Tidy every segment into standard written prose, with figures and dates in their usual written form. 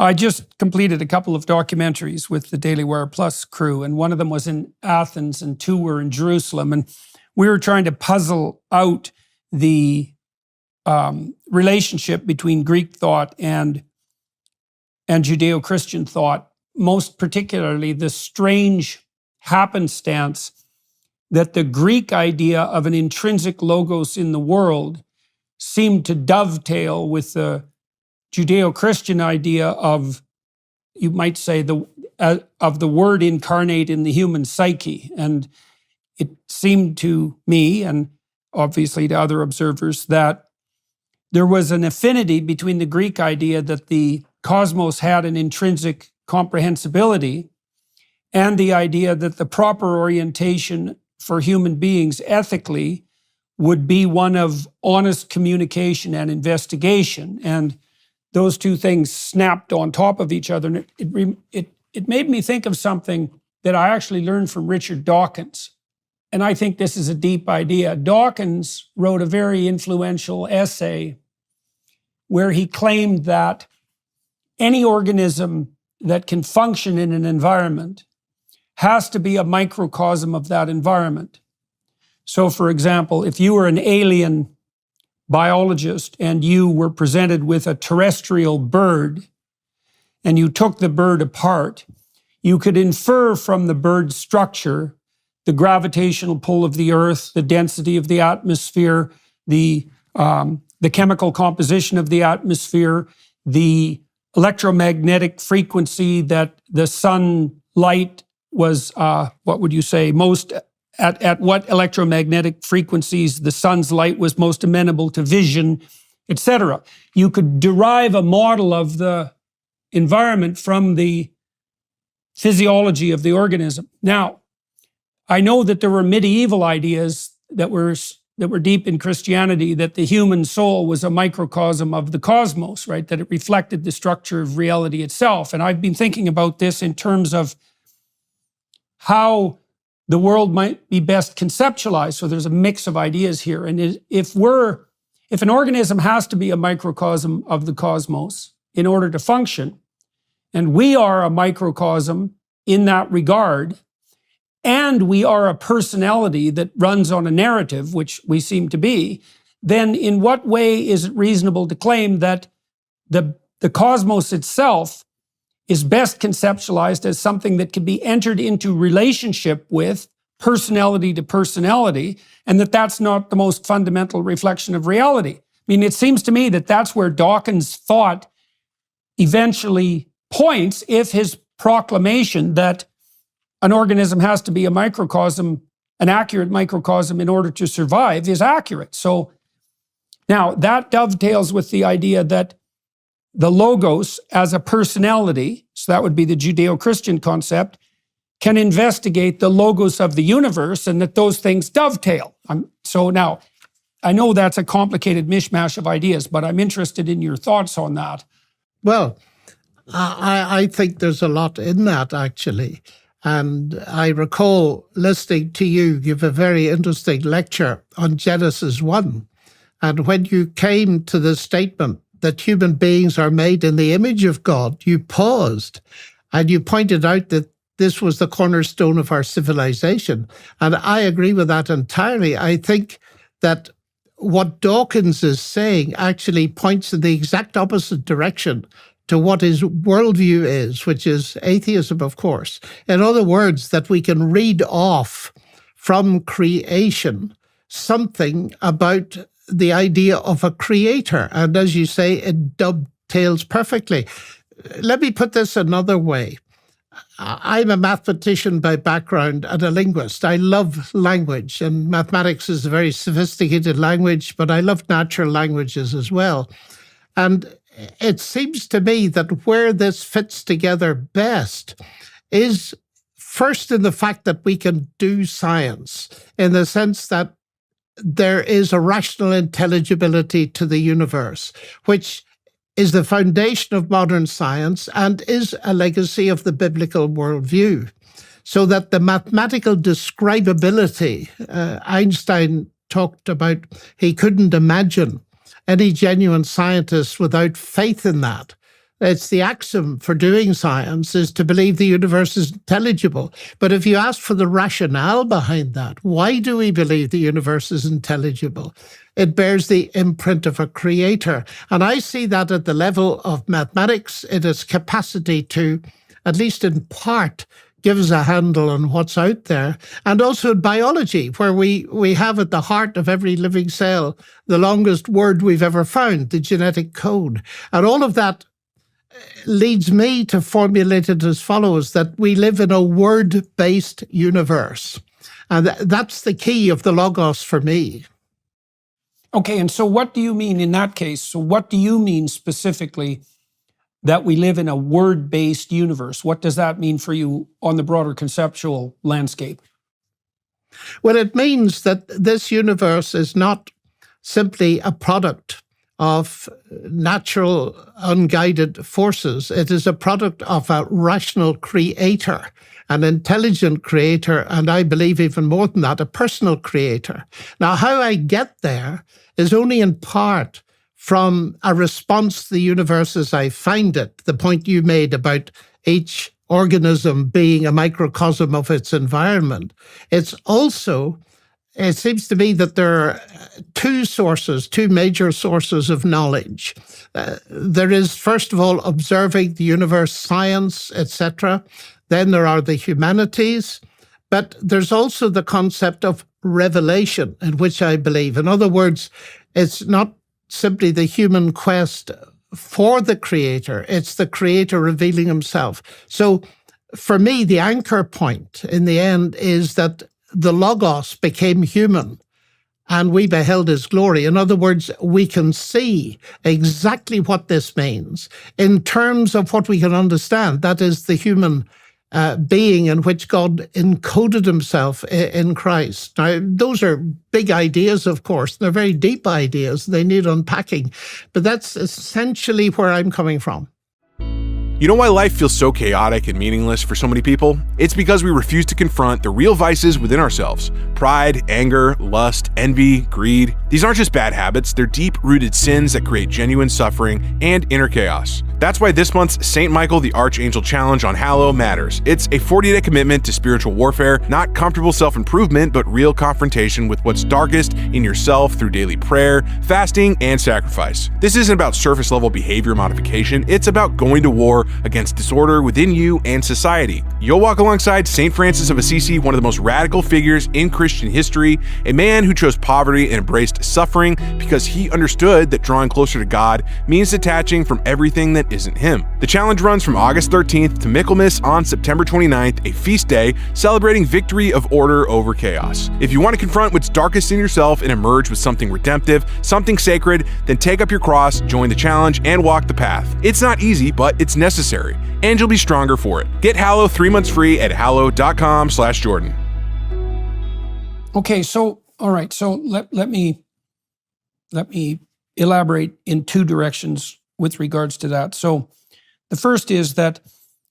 I just completed a couple of documentaries with the Daily Wire Plus crew, and one of them was in Athens and two were in Jerusalem. And we were trying to puzzle out the relationship between Greek thought and Judeo-Christian thought, most particularly the strange happenstance that the Greek idea of an intrinsic logos in the world seemed to dovetail with the Judeo-Christian idea of, you might say, of the word incarnate in the human psyche. And it seemed to me, and obviously to other observers, that there was an affinity between the Greek idea that the cosmos had an intrinsic comprehensibility and the idea that the proper orientation for human beings ethically would be one of honest communication and investigation. And those two things snapped on top of each other. And it made me think of something that I actually learned from Richard Dawkins. And I think this is a deep idea. Dawkins wrote a very influential essay where he claimed that any organism that can function in an environment has to be a microcosm of that environment. So, for example, if you were an alien biologist and you were presented with a terrestrial bird and you took the bird apart, you could infer from the bird's structure the gravitational pull of the earth, the density of the atmosphere, the chemical composition of the atmosphere, the electromagnetic frequency that the sunlight was, what would you say, most at what electromagnetic frequencies the sun's light was most amenable to vision, etc. You could derive a model of the environment from the physiology of the organism. Now, I know that there were medieval ideas that were deep in Christianity, that the human soul was a microcosm of the cosmos, right? That it reflected the structure of reality itself. And I've been thinking about this in terms of how the world might be best conceptualized. So there's a mix of ideas here. And if an organism has to be a microcosm of the cosmos in order to function, and we are a microcosm in that regard, and we are a personality that runs on a narrative, which we seem to be, then in what way is it reasonable to claim that the cosmos itself is best conceptualized as something that can be entered into relationship with personality to personality, and that that's not the most fundamental reflection of reality? I mean, it seems to me that that's where Dawkins' thought eventually points, if his proclamation that an organism has to be a microcosm, an accurate microcosm in order to survive, is accurate. So now that dovetails with the idea that the logos as a personality, so that would be the Judeo-Christian concept, can investigate the logos of the universe, and that those things dovetail. So now, I know that's a complicated mishmash of ideas, but I'm interested in your thoughts on that. Well, I think there's a lot in that, actually. And I recall listening to you give a very interesting lecture on Genesis 1. And when you came to the statement that human beings are made in the image of God, you paused and you pointed out that this was the cornerstone of our civilization. And I agree with that entirely. I think that what Dawkins is saying actually points in the exact opposite direction to what his worldview is, which is atheism, of course. In other words, that we can read off from creation something about the idea of a creator. And as you say, it dovetails perfectly. Let me put this another way. I'm a mathematician by background and a linguist. I love language, and mathematics is a very sophisticated language, but I love natural languages as well. And it seems to me that where this fits together best is first in the fact that we can do science, in the sense that there is a rational intelligibility to the universe, which is the foundation of modern science and is a legacy of the biblical worldview. So that the mathematical describability, Einstein talked about, he couldn't imagine any genuine scientist without faith in that. It's the axiom for doing science is to believe the universe is intelligible. But if you ask for the rationale behind that, why do we believe the universe is intelligible? It bears the imprint of a creator. And I see that at the level of mathematics, it has capacity to, at least in part, give us a handle on what's out there. And also in biology, where we have at the heart of every living cell the longest word we've ever found, the genetic code. And all of that leads me to formulate it as follows, that we live in a word-based universe. And that's the key of the logos for me. Okay, and so what do you mean in that case? So what do you mean specifically that we live in a word-based universe? What does that mean for you on the broader conceptual landscape? Well, it means that this universe is not simply a product of natural, unguided forces. It is a product of a rational creator, an intelligent creator, and I believe even more than that, a personal creator. Now, how I get there is only in part from a response to the universe as I find it, the point you made about each organism being a microcosm of its environment. It's also, it seems to me that there are two major sources of knowledge. There is, first of all, observing the universe, science, etc. Then there are the humanities. But there's also the concept of revelation, in which I believe. In other words, it's not simply the human quest for the creator, it's the creator revealing himself. So for me, the anchor point in the end is that the Logos became human and we beheld his glory. In other words, we can see exactly what this means in terms of what we can understand. That is the human being in which God encoded himself in Christ. Now, those are big ideas, of course. They're very deep ideas. They need unpacking. But that's essentially where I'm coming from. You know why life feels so chaotic and meaningless for so many people? It's because we refuse to confront the real vices within ourselves. Pride, anger, lust, envy, greed. These aren't just bad habits, they're deep-rooted sins that create genuine suffering and inner chaos. That's why this month's St. Michael the Archangel Challenge on Hallow matters. It's a 40-day commitment to spiritual warfare, not comfortable self-improvement, but real confrontation with what's darkest in yourself through daily prayer, fasting, and sacrifice. This isn't about surface-level behavior modification, it's about going to war against disorder within you and society. You'll walk alongside St. Francis of Assisi, one of the most radical figures in Christian history, a man who chose poverty and embraced suffering because he understood that drawing closer to God means detaching from everything that isn't him. The challenge runs from August 13th to Michaelmas on September 29th, a feast day celebrating victory of order over chaos. If you want to confront what's darkest in yourself and emerge with something redemptive, something sacred, then take up your cross, join the challenge, and walk the path. It's not easy, but it's necessary, and you'll be stronger for it. Get Hallow 3 months free at hallow.com/Jordan. Okay, so all right, so let me elaborate in two directions with regards to that. So the first is that,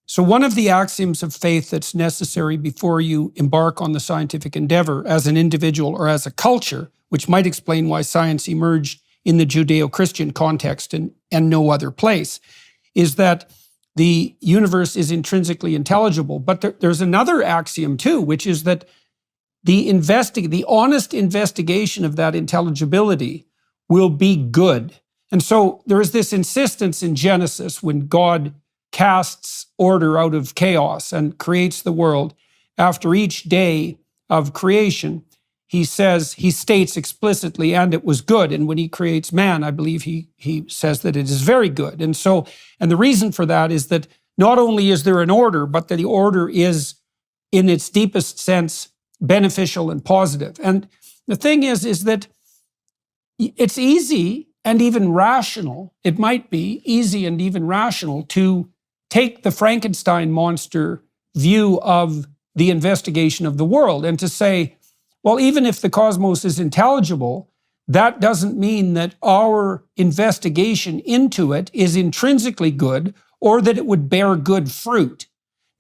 so one of the axioms of faith that's necessary before you embark on the scientific endeavor as an individual or as a culture, which might explain why science emerged in the Judeo-Christian context and no other place, is that the universe is intrinsically intelligible. But there's another axiom too, which is that the honest investigation of that intelligibility will be good. And so there is this insistence in Genesis when God casts order out of chaos and creates the world. After each day of creation, he states explicitly, and it was good. And when he creates man, I believe he says that it is very good. And the reason for that is that not only is there an order, but that the order is, in its deepest sense, beneficial and positive. And the thing is that it's easy and even rational, it might be easy and even rational to take the Frankenstein monster view of the investigation of the world and to say, well, even if the cosmos is intelligible, that doesn't mean that our investigation into it is intrinsically good or that it would bear good fruit.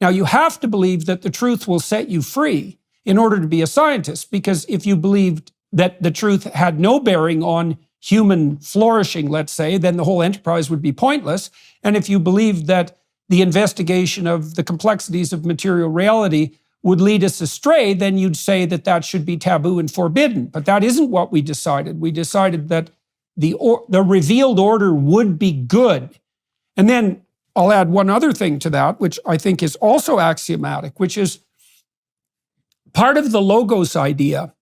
Now, you have to believe that the truth will set you free in order to be a scientist, because if you believed that the truth had no bearing on human flourishing, let's say, then the whole enterprise would be pointless. And if you believed that the investigation of the complexities of material reality would lead us astray, then you'd say that that should be taboo and forbidden. But that isn't what we decided. We decided that the revealed order would be good. And then I'll add one other thing to that, which I think is also axiomatic, which is part of the logos idea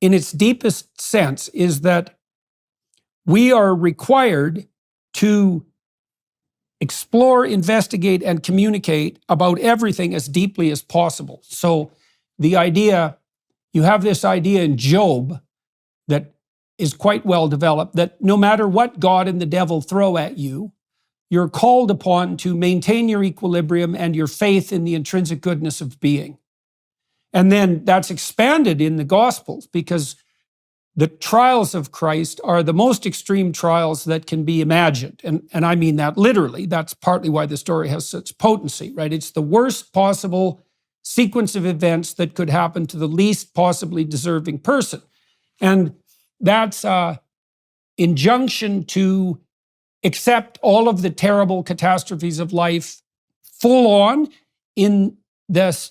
in its deepest sense is that we are required to explore, investigate, and communicate about everything as deeply as possible. So the idea, you have this idea in Job that is quite well developed, that no matter what God and the devil throw at you, you're called upon to maintain your equilibrium and your faith in the intrinsic goodness of being. And then that's expanded in the Gospels because the trials of Christ are the most extreme trials that can be imagined. And I mean that literally. That's partly why the story has such potency, right? It's the worst possible sequence of events that could happen to the least possibly deserving person. And that's an injunction to accept all of the terrible catastrophes of life full on in the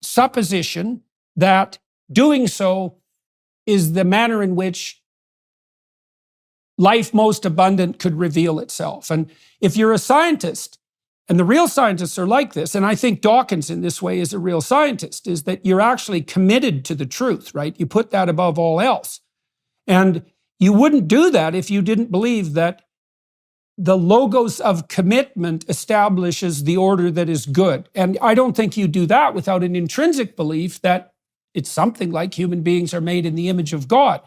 supposition that doing so is the manner in which life most abundant could reveal itself. And if you're a scientist, and the real scientists are like this, and I think Dawkins in this way is a real scientist, is that you're actually committed to the truth, right? You put that above all else. And you wouldn't do that if you didn't believe that the logos of commitment establishes the order that is good. And I don't think you do that without an intrinsic belief that it's something like human beings are made in the image of God.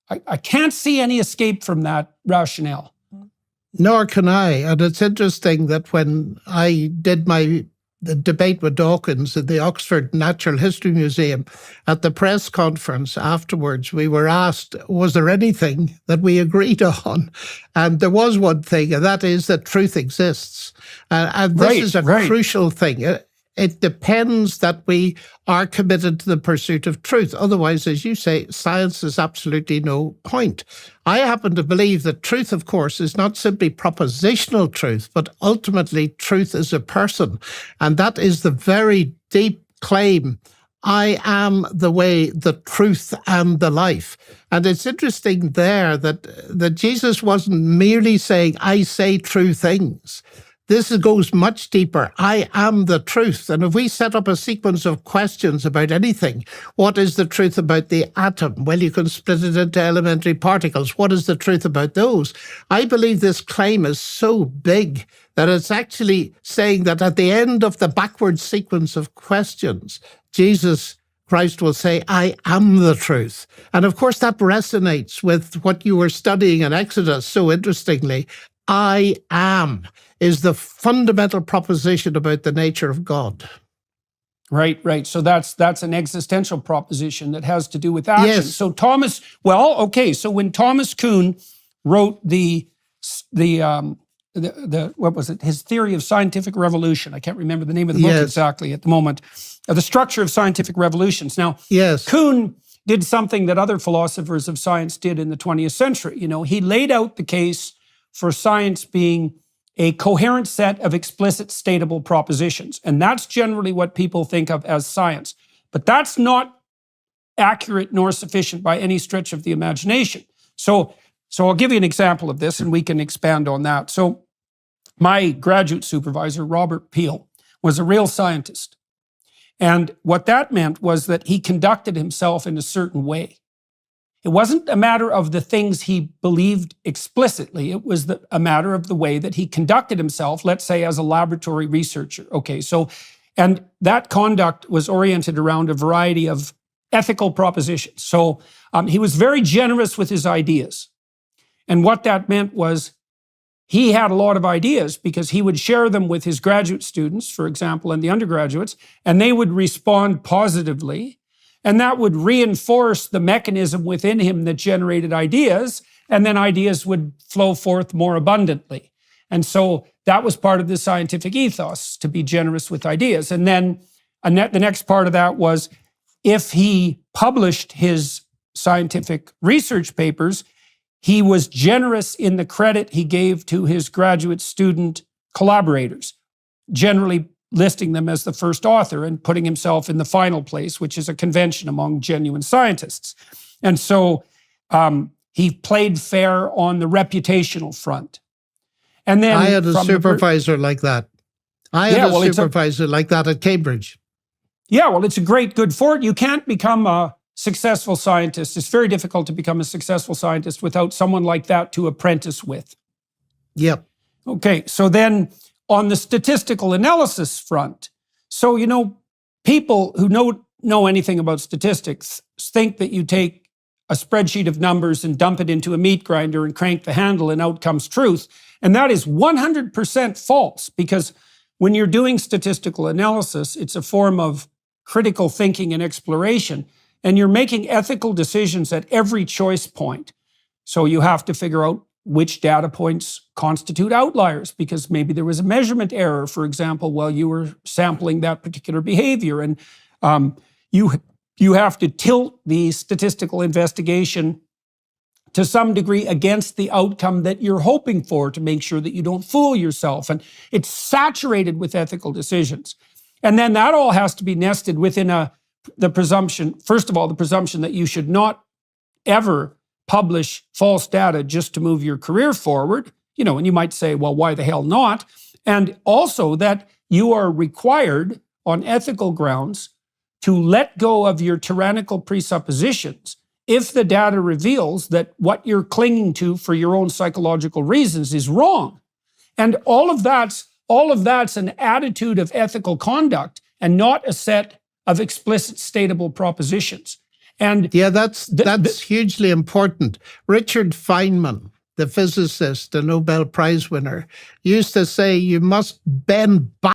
I can't see any escape from that rationale. Nor can I. And it's interesting that when I did the debate with Dawkins at the Oxford Natural History Museum, at the press conference afterwards, we were asked, was there anything that we agreed on? And there was one thing, and that is that truth exists. And this is a crucial thing. It depends that we are committed to the pursuit of truth. Otherwise, as you say, science is absolutely no point. I happen to believe that truth, of course, is not simply propositional truth, but ultimately truth is a person. And that is the very deep claim. I am the way, the truth, and the life. And it's interesting there that Jesus wasn't merely saying, I say true things. This goes much deeper. I am the truth. And if we set up a sequence of questions about anything, what is the truth about the atom? Well, you can split it into elementary particles. What is the truth about those? I believe this claim is so big that it's actually saying that at the end of the backward sequence of questions, Jesus Christ will say, I am the truth. And of course, that resonates with what you were studying in Exodus so interestingly. I am is the fundamental proposition about the nature of God. Right. So that's an existential proposition that has to do with action. Yes. So so when Thomas Kuhn wrote what was it? His theory of scientific revolution. I can't remember the name of the book exactly at the moment. The structure of scientific revolutions. Now, Kuhn did something that other philosophers of science did in the 20th century. He laid out the case for science being a coherent set of explicit statable propositions. And that's generally what people think of as science. But that's not accurate nor sufficient by any stretch of the imagination. So I'll give you an example of this and we can expand on that. So my graduate supervisor, Robert Peel, was a real scientist. And what that meant was that he conducted himself in a certain way. It wasn't a matter of the things he believed explicitly. It was a matter of the way that he conducted himself, let's say as a laboratory researcher. And that conduct was oriented around a variety of ethical propositions. So he was very generous with his ideas. And what that meant was he had a lot of ideas because he would share them with his graduate students, for example, and the undergraduates, and they would respond positively. And that would reinforce the mechanism within him that generated ideas, and then ideas would flow forth more abundantly. And so that was part of the scientific ethos, to be generous with ideas. And then the next part of that was if he published his scientific research papers, he was generous in the credit he gave to his graduate student collaborators, generally listing them as the first author and putting himself in the final place, which is a convention among genuine scientists. And so he played fair on the reputational front. And then I had a supervisor like that. I had a supervisor like that at Cambridge. Yeah, well, it's a great good fortune. You can't become a successful scientist. It's very difficult to become a successful scientist without someone like that to apprentice with. Yep. Okay, so then on the statistical analysis front, so, you know, people who know anything about statistics think that you take a spreadsheet of numbers and dump it into a meat grinder and crank the handle and out comes truth. And that is 100% false, because when you're doing statistical analysis, it's a form of critical thinking and exploration, and you're making ethical decisions at every choice point. So you have to figure out which data points constitute outliers, because maybe there was a measurement error, for example, while you were sampling that particular behavior. And you have to tilt the statistical investigation to some degree against the outcome that you're hoping for to make sure that you don't fool yourself. And it's saturated with ethical decisions. And then that all has to be nested within the presumption, first of all, the presumption that you should not ever publish false data just to move your career forward. You know, and you might say, well, why the hell not? And also that you are required on ethical grounds to let go of your tyrannical presuppositions if the data reveals that what you're clinging to for your own psychological reasons is wrong. And all of that's an attitude of ethical conduct and not a set of explicit statable propositions. And yeah, that's hugely important. Richard Feynman, the physicist, the Nobel Prize winner, used to say you must bend back